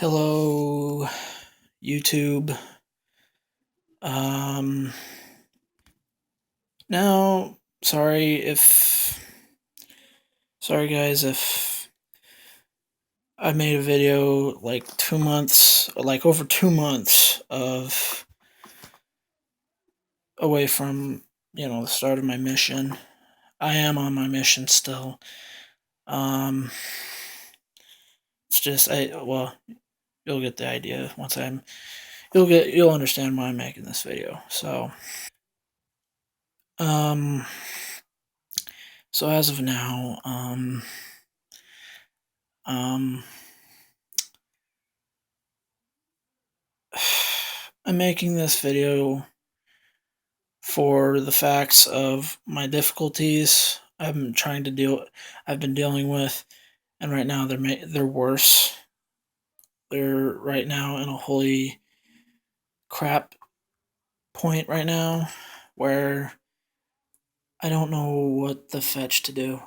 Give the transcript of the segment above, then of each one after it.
Hello, YouTube. Um, now, sorry guys, if I made a video like 2 months, like over 2 months of away from, the start of my mission. I am on my mission still. Um, it's just, you'll get the idea you'll understand why I'm making this video. Um, so as of now, um, I'm making this video for the facts of my difficulties I've been dealing with, and right now they're worse. They're right now in a holy crap point right now where I don't know what the fetch to do.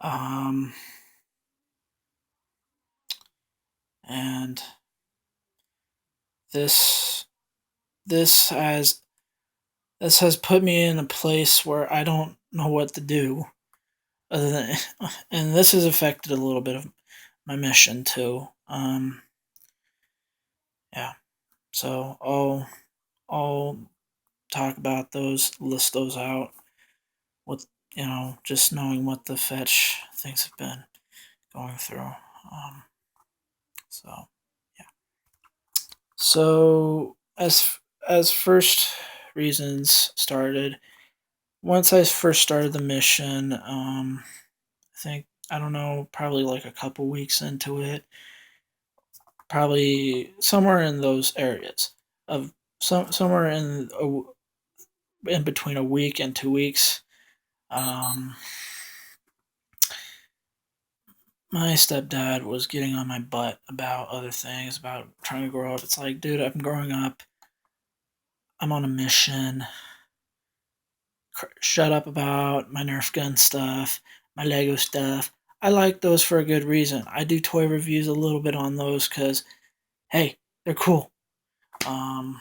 Um, and this this has this has put me in a place where I don't know what to do other than, and this has affected a little bit of my mission too. Yeah. So I'll talk about those, list those out with just knowing what the fetch things have been going through. So yeah. So as first reasons started, once I first started the mission, I think, I don't know, probably like a couple weeks into it, probably somewhere in those areas of somewhere in between a week and 2 weeks. My stepdad was getting on my butt about other things, about trying to grow up. It's like, dude, I'm growing up. I'm on a mission. Shut up about my Nerf gun stuff, my Lego stuff. I like those for a good reason. I do toy reviews a little bit on those because, hey, they're cool. And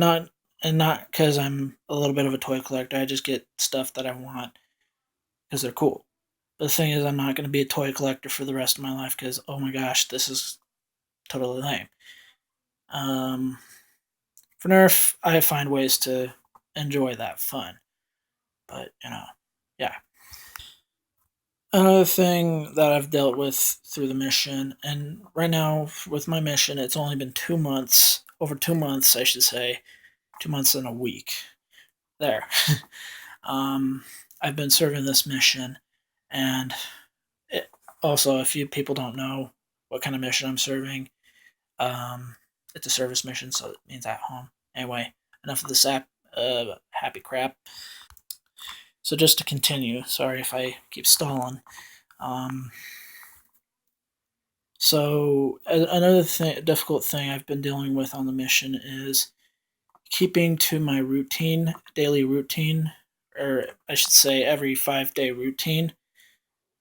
not because I'm a little bit of a toy collector. I just get stuff that I want because they're cool. But the thing is, I'm not going to be a toy collector for the rest of my life because, oh my gosh, this is totally lame. For Nerf, I find ways to enjoy that fun. But, yeah. Another thing that I've dealt with through the mission, and right now with my mission, it's only been 2 months, over 2 months, I should say, 2 months and a week. There. I've been serving this mission, and also, if you people don't know what kind of mission I'm serving, it's a service mission, so it means at home. Anyway, enough of this happy crap. So just to continue, sorry if I keep stalling. So another difficult thing I've been dealing with on the mission is keeping to my daily routine, or I should say every 5-day routine.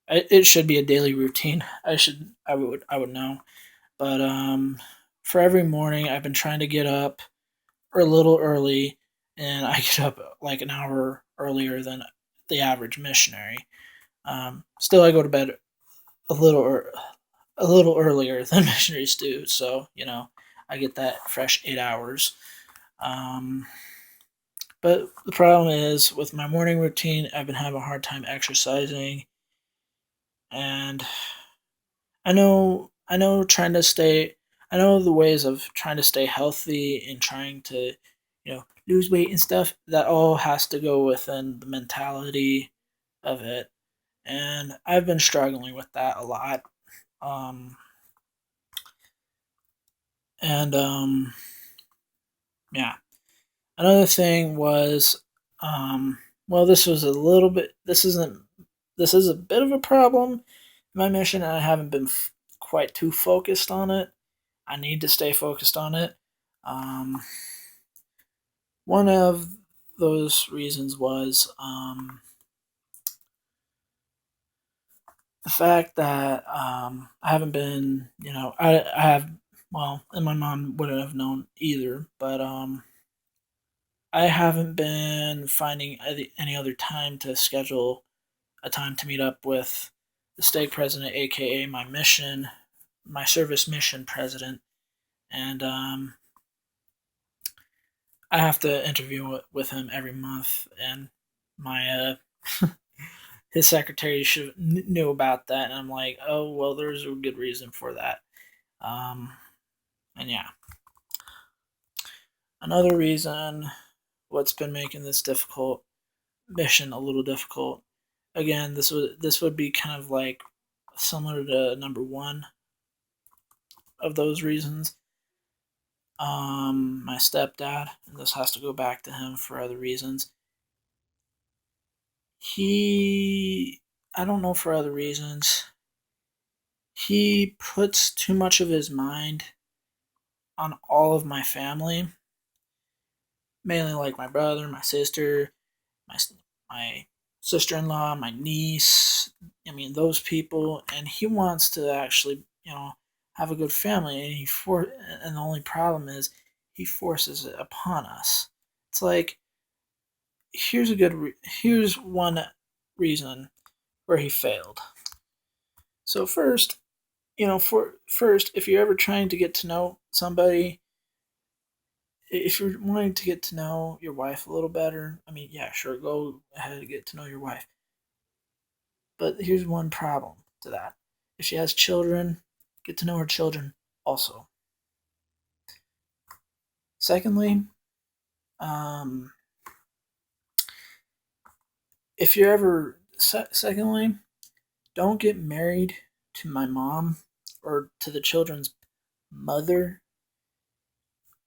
It should be a daily routine. I would know, but for every morning I've been trying to get up a little early, and I get up like an hour earlier than the average missionary. Still, I go to bed a little a little earlier than missionaries do, so I get that fresh 8 hours. But the problem is with my morning routine, I've been having a hard time exercising, and I know the ways of trying to stay healthy and trying to, lose weight and stuff. That all has to go within the mentality of it, and I've been struggling with that a lot. Um, and yeah, another thing was, well, this is a bit of a problem in my mission, and I haven't been quite too focused on it. I need to stay focused on it. One of those reasons was the fact that I haven't been, I have, well, and my mom wouldn't have known either, but I haven't been finding any other time to schedule a time to meet up with the stake president, aka my service mission president, and I have to interview with him every month, and my his secretary knew about that, and I'm like, oh well, there's a good reason for that. Um, and yeah, another reason what's been making this difficult mission a little difficult. Again, this would be kind of like similar to number one of those reasons. My stepdad, and this has to go back to him for other reasons. I don't know, for other reasons, he puts too much of his mind on all of my family, mainly like my brother, my sister, my my sister-in-law, my niece. I mean, those people, and he wants to actually, have a good family. And the only problem is he forces it upon us. It's like, here's one reason where he failed. So first, if you're ever trying to get to know somebody, if you're wanting to get to know your wife a little better, I mean, yeah, sure, go ahead and get to know your wife. But here's one problem to that. If she has children, get to know her children also. Secondly, if you're ever, secondly, don't get married to my mom or to the children's mother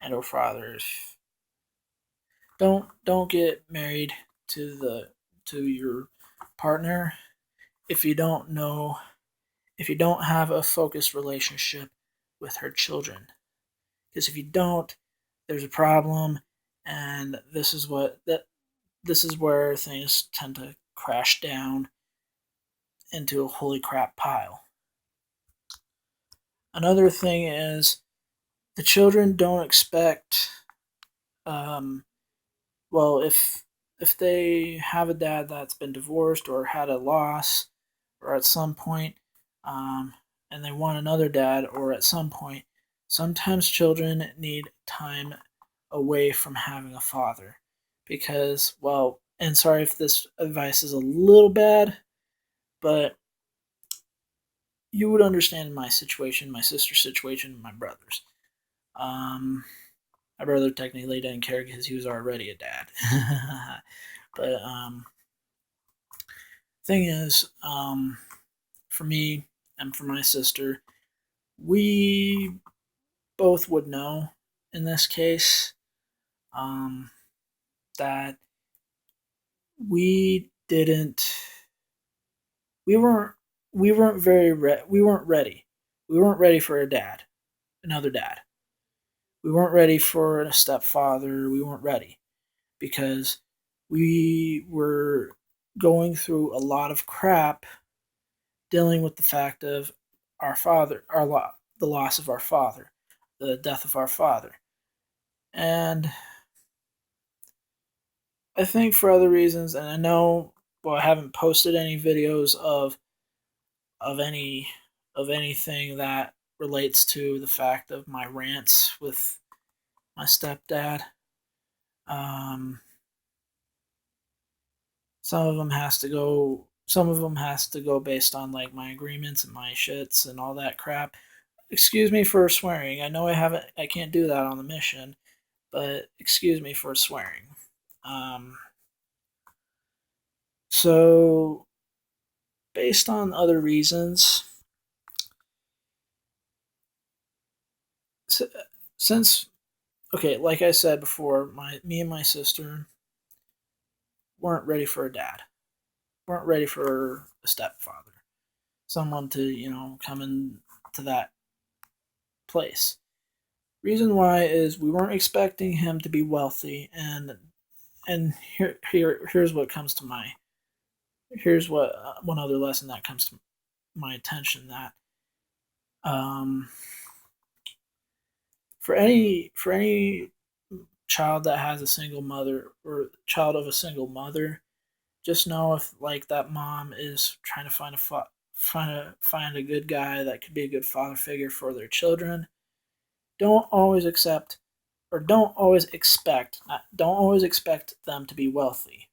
and or fathers. Don't get married to your partner if you don't have a focused relationship with her children. Because if you don't, there's a problem, and this is where things tend to crash down into a holy crap pile. Another thing is the children don't expect, well, if they have a dad that's been divorced or had a loss, or at some point, and they want another dad, or at some point, sometimes children need time away from having a father. Because, well, and sorry if this advice is a little bad, but you would understand my situation, my sister's situation, my brother's. My brother technically didn't care because he was already a dad. But thing is, for me and for my sister, we both would know in this case, that we didn't, we weren't, we weren't we weren't ready. We weren't ready for another dad. We weren't ready for a stepfather. We weren't ready because we were going through a lot of crap dealing with the fact of the loss of our father, the death of our father. And I think for other reasons, and I know, well, I haven't posted any videos of anything that relates to the fact of my rants with my stepdad. Um, some of them has to go. Some of them has to go based on like my agreements and my shits and all that crap. Excuse me for swearing. I know I can't do that on the mission, but excuse me for swearing. So based on other reasons, since, okay, like I said before, me and my sister weren't ready for a dad, weren't ready for a stepfather, someone to come into that place. Reason why is we weren't expecting him to be wealthy, and here's what comes to my here's what one other lesson that comes my attention that um, for any child that has a single mother or child of a single mother, just know if like that mom is trying to find a good guy that could be a good father figure for their children, don't always accept or don't always expect them to be wealthy.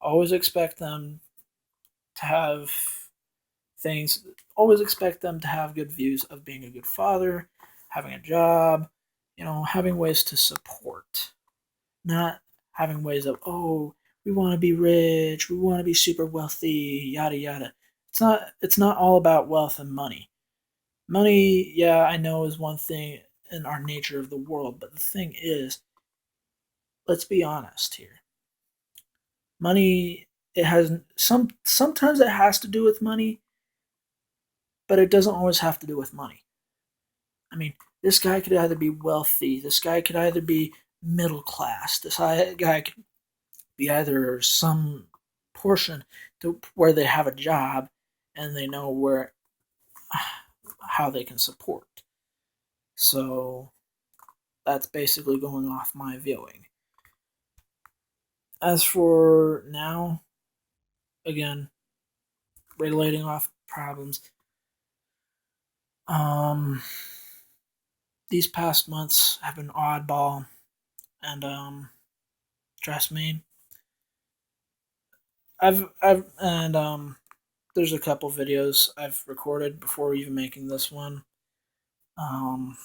Always expect them to have things always expect them to have good views of being a good father, having a job, having ways to support. Not having ways of, oh, we want to be rich, we want to be super wealthy, yada yada. It's not all about wealth and money. Money, yeah, I know is one thing in our nature of the world, but the thing is, let's be honest here. Money, it has sometimes it has to do with money, but it doesn't always have to do with money. I mean, this guy could either be wealthy, this guy could either be middle class, this guy could be either some portion to where they have a job and they know where how they can support. So that's basically going off my viewing. As for now, again, relating off problems. Um, these past months have been oddball, and trust me, I've and there's a couple videos I've recorded before even making this one. Um,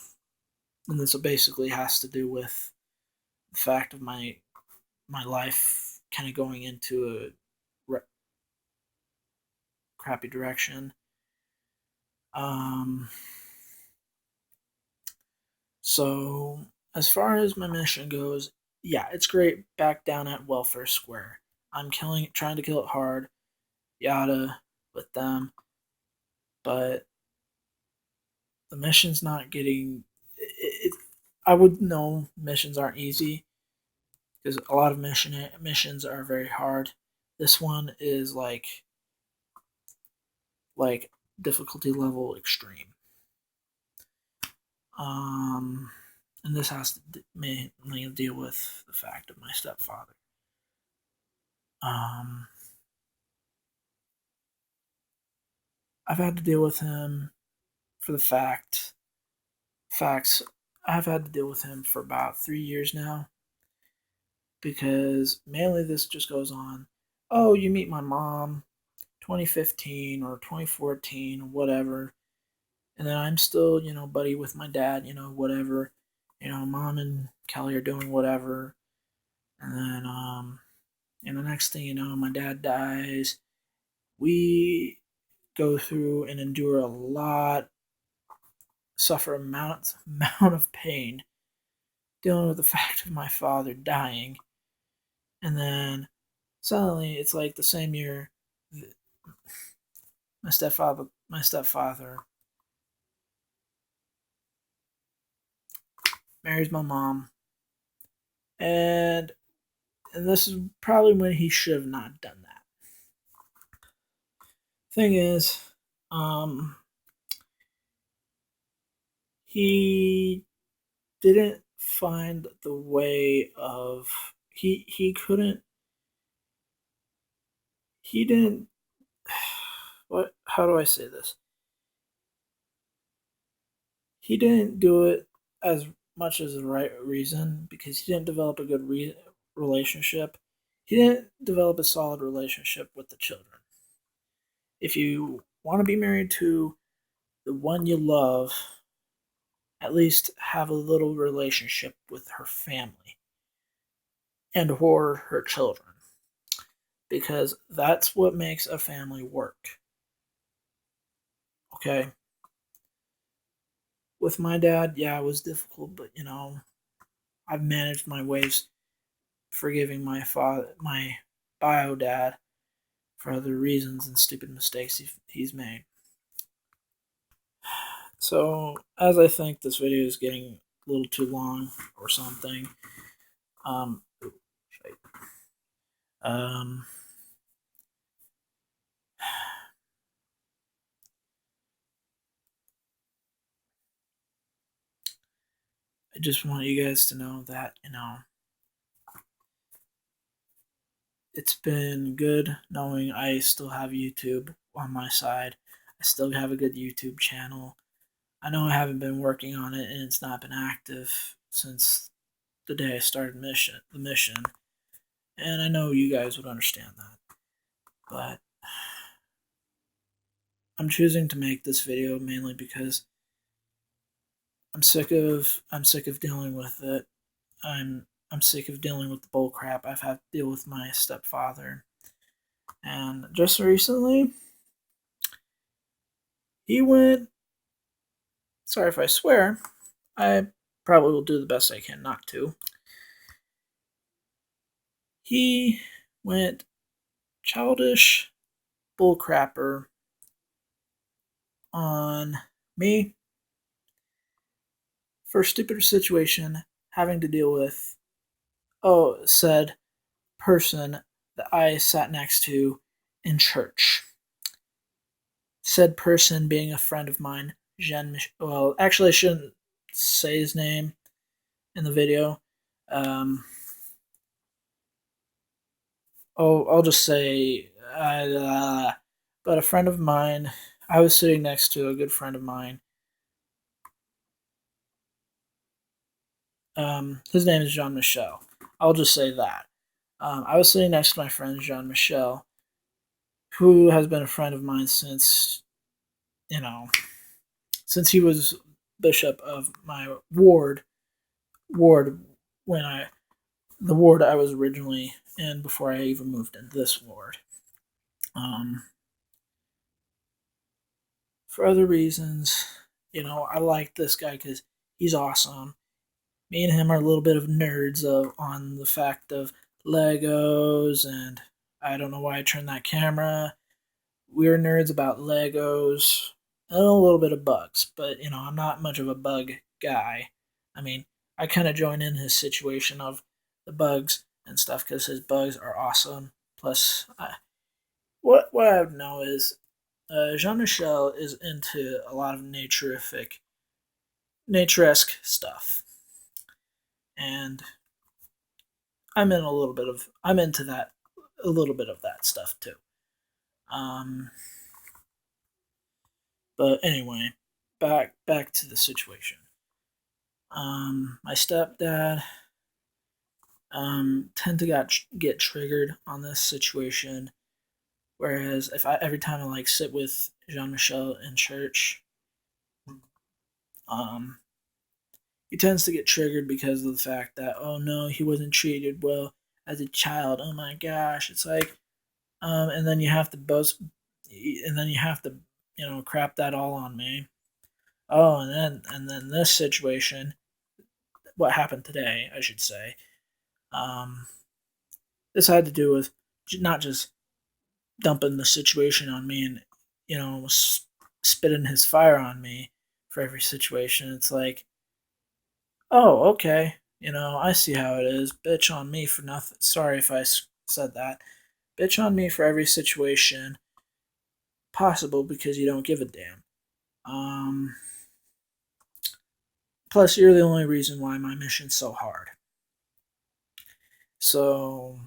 and this basically has to do with the fact of my life kind of going into a crappy direction. Um, so as far as my mission goes, yeah, it's great back down at Welfare Square. I'm trying to kill it hard, yada, with them, but the mission's not getting. I would know missions aren't easy because a lot of missions are very hard. This one is like difficulty level extreme. Um, and this has to mainly deal with the fact of my stepfather. Um, I've had to deal with him for the facts. I've had to deal with him for about 3 years now because mainly this just goes on. Oh, you meet my mom, 2015 or 2014 or whatever, and then I'm still, buddy with my dad, whatever. Mom and Kelly are doing whatever, and then the next thing you know, my dad dies. We go through and endure a lot, suffer amount of pain dealing with the fact of my father dying, and then suddenly it's like the same year my stepfather marries my mom, and this is probably when he should have not done that. Thing is, um, he didn't find the way of he couldn't he didn't what how do I say this? He didn't do it as much as the right reason because he didn't develop a good relationship. He didn't develop a solid relationship with the children. If you want to be married to the one you love, at least have a little relationship with her family and or her children because that's what makes a family work. Okay? With my dad, yeah, it was difficult, but I've managed my ways forgiving my bio dad for other reasons and stupid mistakes he's made. So, as I think this video is getting a little too long or something, um, um, I just want you guys to know that, it's been good knowing I still have YouTube on my side. I still have a good YouTube channel. I know I haven't been working on it and it's not been active since the day I started the mission. And I know you guys would understand that. But I'm choosing to make this video mainly because I'm sick of dealing with it. I'm sick of dealing with the bull crap I've had to deal with my stepfather. And just recently, he went, sorry if I swear, I probably will do the best I can not to. He went childish bullcrapper on me for a stupid situation having to deal with, said person that I sat next to in church. Said person being a friend of mine, well, actually, I shouldn't say his name in the video. I'll just say, but a friend of mine, I was sitting next to a good friend of mine. His name is Jean-Michel. I'll just say that. I was sitting next to my friend Jean-Michel, who has been a friend of mine since, since he was bishop of my ward when the ward I was originally in before I even moved into this ward. For other reasons, I like this guy because he's awesome. Me and him are a little bit of nerds on the fact of Legos, and I don't know why I turned that camera. We're nerds about Legos and a little bit of bugs, but I'm not much of a bug guy. I mean, I kind of join in his situation of the bugs and stuff because his bugs are awesome. Plus, what I would know is Jean-Michel is into a lot of naturesque stuff, and I'm into that a little bit of that stuff too. But anyway, back to the situation. My stepdad tend to get triggered on this situation, whereas if every time I sit with Jean-Michel in church, he tends to get triggered because of the fact that, oh no, he wasn't treated well as a child. Oh my gosh, it's like, and then you have to crap that all on me. Oh, and then this situation, what happened today, I should say. This had to do with not just dumping the situation on me and spitting his fire on me for every situation. It's like, oh, okay, I see how it is. Bitch on me for nothing. Sorry if I said that. Bitch on me for every situation possible because you don't give a damn. Plus, you're the only reason why my mission's so hard. So,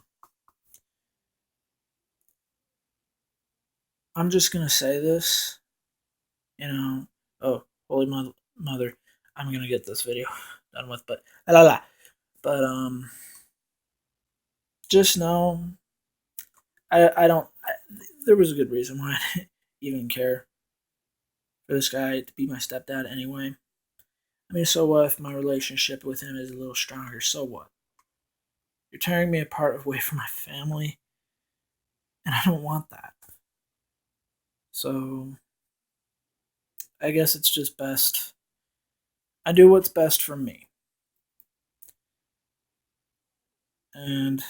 I'm just gonna say this, oh, holy mother, I'm gonna get this video done with, but, just know, there was a good reason why I didn't even care for this guy to be my stepdad anyway. I mean, so what if my relationship with him is a little stronger? So what? You're tearing me apart away from my family, and I don't want that. So, I guess it's just best. I do what's best for me. And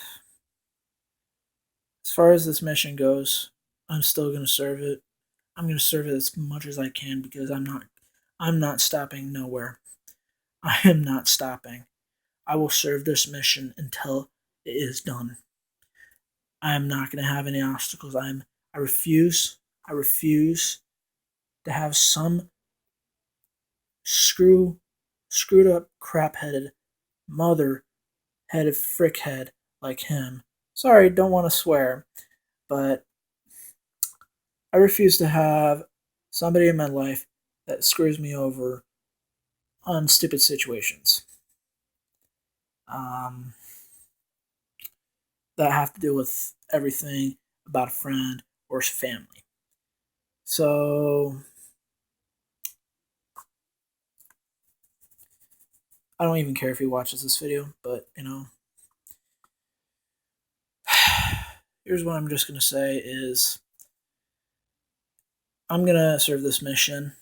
as far as this mission goes, I'm still going to serve it. I'm going to serve it as much as I can because I'm not stopping nowhere. I am not stopping. I will serve this mission until it is done. I am not going to have any obstacles. I refuse to have some screw screwed up, crap-headed, mother-headed frickhead like him. Sorry, don't want to swear, but I refuse to have somebody in my life that screws me over on stupid situations. Um, that have to do with everything about a friend or family. So I don't even care if he watches this video, but here's what I'm just gonna say is I'm gonna serve this mission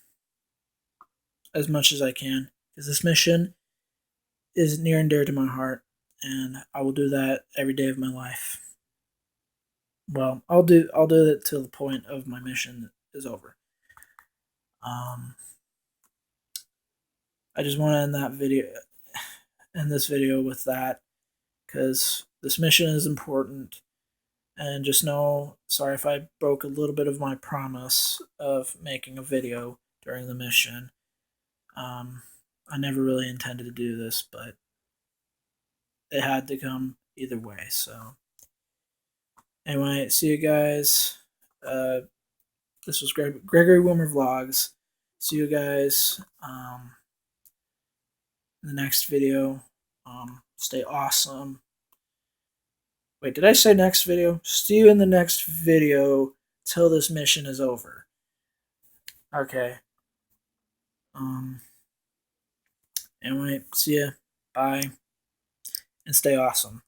as much as I can because this mission is near and dear to my heart, and I will do that every day of my life. Well, I'll do it till the point of my mission is over. I just want to end this video with that because this mission is important. And just know, sorry if I broke a little bit of my promise of making a video during the mission. I never really intended to do this, but it had to come either way. So, anyway, see you guys. This was Gregory Woomer Vlogs. See you guys in the next video. Stay awesome. Wait, did I say next video? See you in the next video till this mission is over. Okay. Anyway, see ya. Bye. And stay awesome.